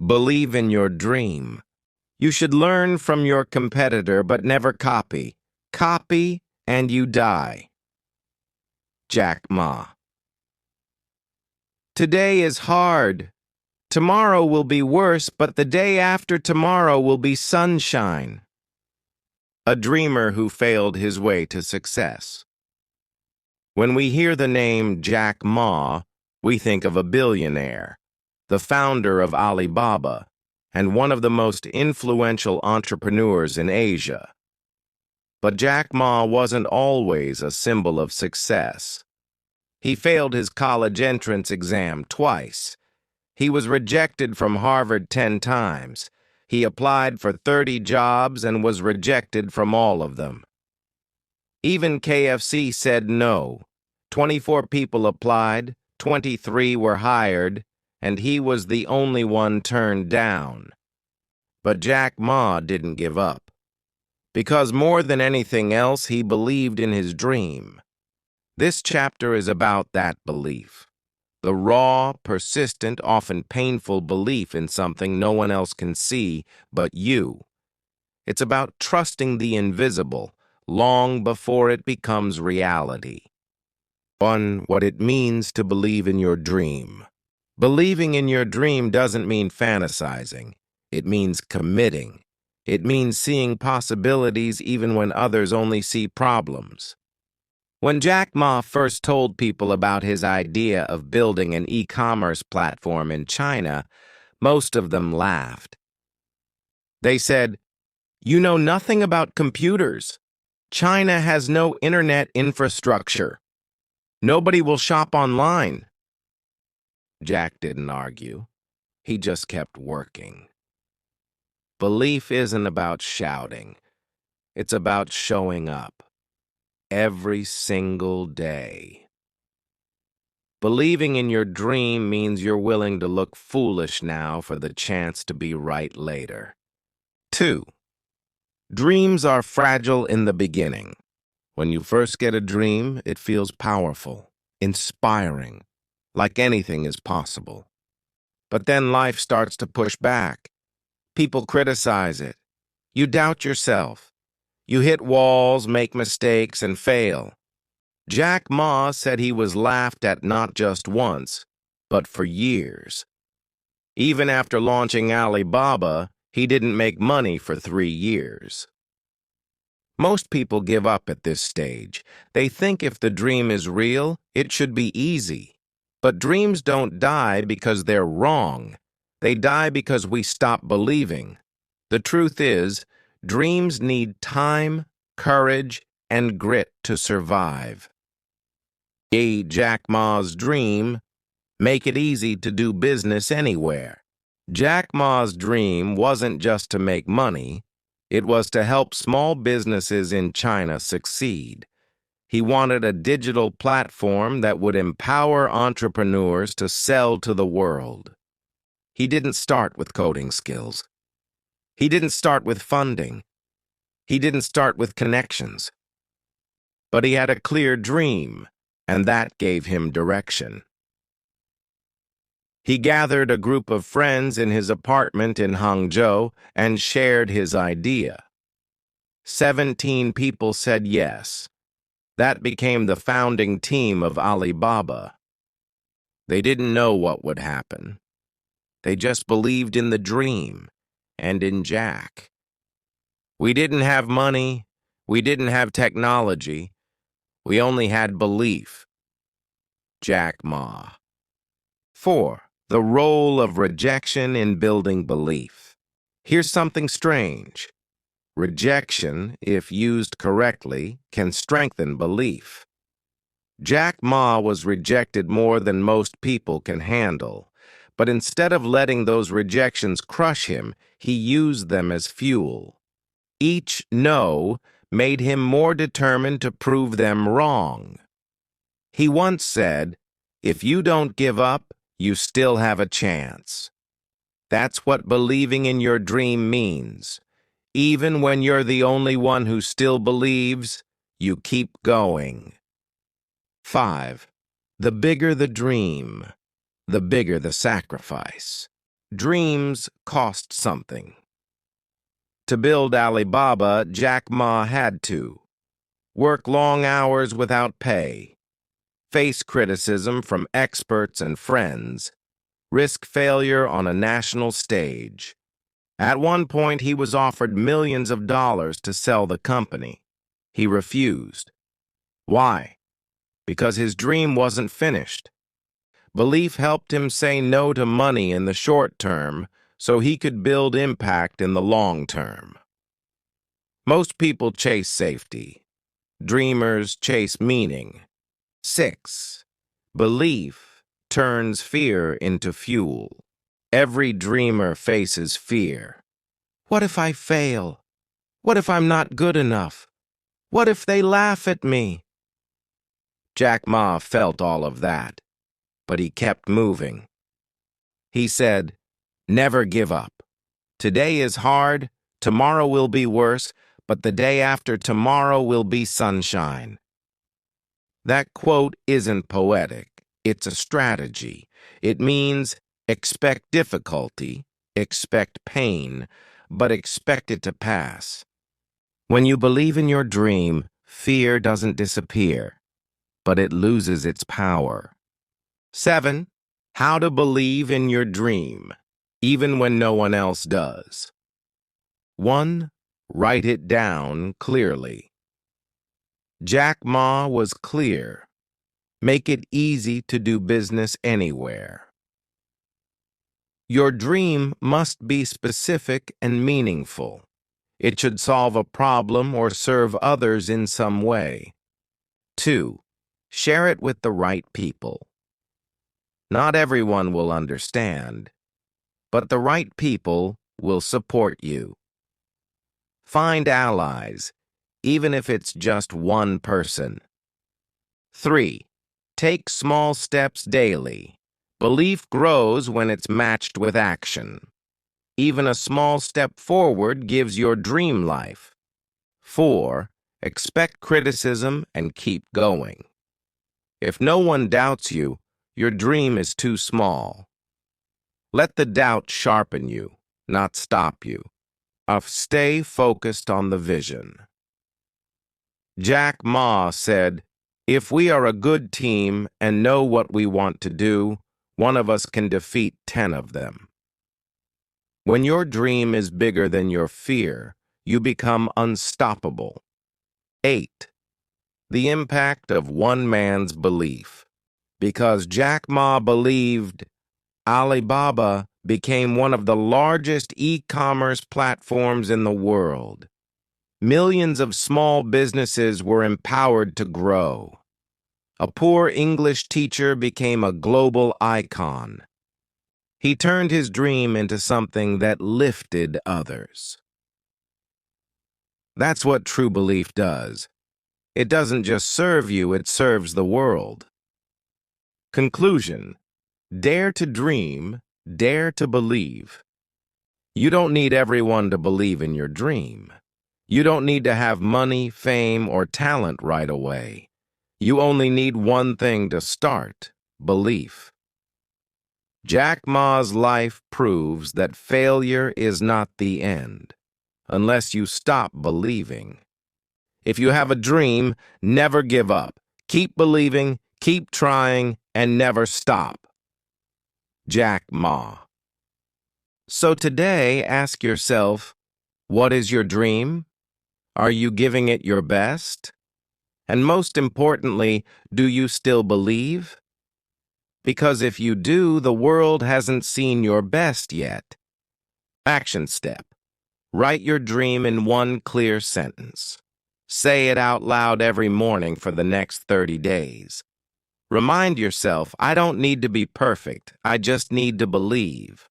Believe in your dream. You should learn from your competitor but never copy. Copy and you die. Jack Ma. Today is hard. Tomorrow will be worse, but the day after tomorrow will be sunshine. A dreamer who failed his way to success. When we hear the name Jack Ma, we think of a billionaire, the founder of Alibaba, and one of the most influential entrepreneurs in Asia. But Jack Ma wasn't always a symbol of success. He failed his college entrance exam twice. He was rejected from Harvard 10 times. He applied for 30 jobs and was rejected from all of them. Even KFC said no. 24 people applied, 23 were hired, and he was the only one turned down. But Jack Ma didn't give up. Because more than anything else, he believed in his dream. This chapter is about that belief. The raw, persistent, often painful belief in something no one else can see but you. It's about trusting the invisible long before it becomes reality. 1. What it means to believe in your dream. Believing in your dream doesn't mean fantasizing. It means committing. It means seeing possibilities even when others only see problems. When Jack Ma first told people about his idea of building an e-commerce platform in China, most of them laughed. They said, "You know nothing about computers. China has no internet infrastructure. Nobody will shop online." Jack didn't argue. He just kept working. Belief isn't about shouting. It's about showing up. Every single day. Believing in your dream means you're willing to look foolish now for the chance to be right later. 2. Dreams are fragile in the beginning. When you first get a dream, it feels powerful, inspiring, like anything is possible. But then life starts to push back. People criticize it. You doubt yourself. You hit walls, make mistakes, and fail. Jack Ma said he was laughed at not just once, but for years. Even after launching Alibaba, he didn't make money for 3 years. Most people give up at this stage. They think if the dream is real, it should be easy. But dreams don't die because they're wrong. They die because we stop believing. The truth is, dreams need time, courage, and grit to survive. Jack Ma's dream, make it easy to do business anywhere. Jack Ma's dream wasn't just to make money, it was to help small businesses in China succeed. He wanted a digital platform that would empower entrepreneurs to sell to the world. He didn't start with coding skills. He didn't start with funding. He didn't start with connections. But he had a clear dream, and that gave him direction. He gathered a group of friends in his apartment in Hangzhou and shared his idea. 17 people said yes. That became the founding team of Alibaba. They didn't know what would happen. They just believed in the dream and in Jack. We didn't have money. We didn't have technology. We only had belief. Jack Ma. 4. The role of rejection in building belief. Here's something strange. Rejection, if used correctly, can strengthen belief. Jack Ma was rejected more than most people can handle, but instead of letting those rejections crush him, he used them as fuel. Each no made him more determined to prove them wrong. He once said, "If you don't give up, you still have a chance." That's what believing in your dream means. Even when you're the only one who still believes, you keep going. 5. The bigger the dream, the bigger the sacrifice. Dreams cost something. To build Alibaba, Jack Ma had to work long hours without pay, face criticism from experts and friends, risk failure on a national stage. At one point, he was offered millions of dollars to sell the company. He refused. Why? Because his dream wasn't finished. Belief helped him say no to money in the short term so he could build impact in the long term. Most people chase safety. Dreamers chase meaning. 6. Belief turns fear into fuel. Every dreamer faces fear. What if I fail? What if I'm not good enough? What if they laugh at me? Jack Ma felt all of that, but he kept moving. He said, "Never give up. Today is hard, tomorrow will be worse, but the day after tomorrow will be sunshine." That quote isn't poetic, it's a strategy. It means expect difficulty, expect pain, but expect it to pass. When you believe in your dream, fear doesn't disappear, but it loses its power. 7. How to believe in your dream, even when no one else does. 1. Write it down clearly. Jack Ma was clear. Make it easy to do business anywhere. Your dream must be specific and meaningful. It should solve a problem or serve others in some way. 2. Share it with the right people. Not everyone will understand, but the right people will support you. Find allies, even if it's just one person. 3. Take small steps daily. Belief grows when it's matched with action. Even a small step forward gives your dream life. 4. Expect criticism and keep going. If no one doubts you, your dream is too small. Let the doubt sharpen you, not stop you. Stay focused on the vision. Jack Ma said, "If we are a good team and know what we want to do, one of us can defeat 10 of them." When your dream is bigger than your fear, you become unstoppable. 8. The impact of one man's belief. Because Jack Ma believed, Alibaba became one of the largest e-commerce platforms in the world. Millions of small businesses were empowered to grow. A poor English teacher became a global icon. He turned his dream into something that lifted others. That's what true belief does. It doesn't just serve you, it serves the world. Conclusion: dare to dream, dare to believe. You don't need everyone to believe in your dream. You don't need to have money, fame, or talent right away. You only need one thing to start: belief. Jack Ma's life proves that failure is not the end, unless you stop believing. If you have a dream, never give up. Keep believing, keep trying, and never stop. Jack Ma. So today, ask yourself, what is your dream? Are you giving it your best? And most importantly, do you still believe? Because if you do, the world hasn't seen your best yet. Action step. Write your dream in one clear sentence. Say it out loud every morning for the next 30 days. Remind yourself, I don't need to be perfect, I just need to believe.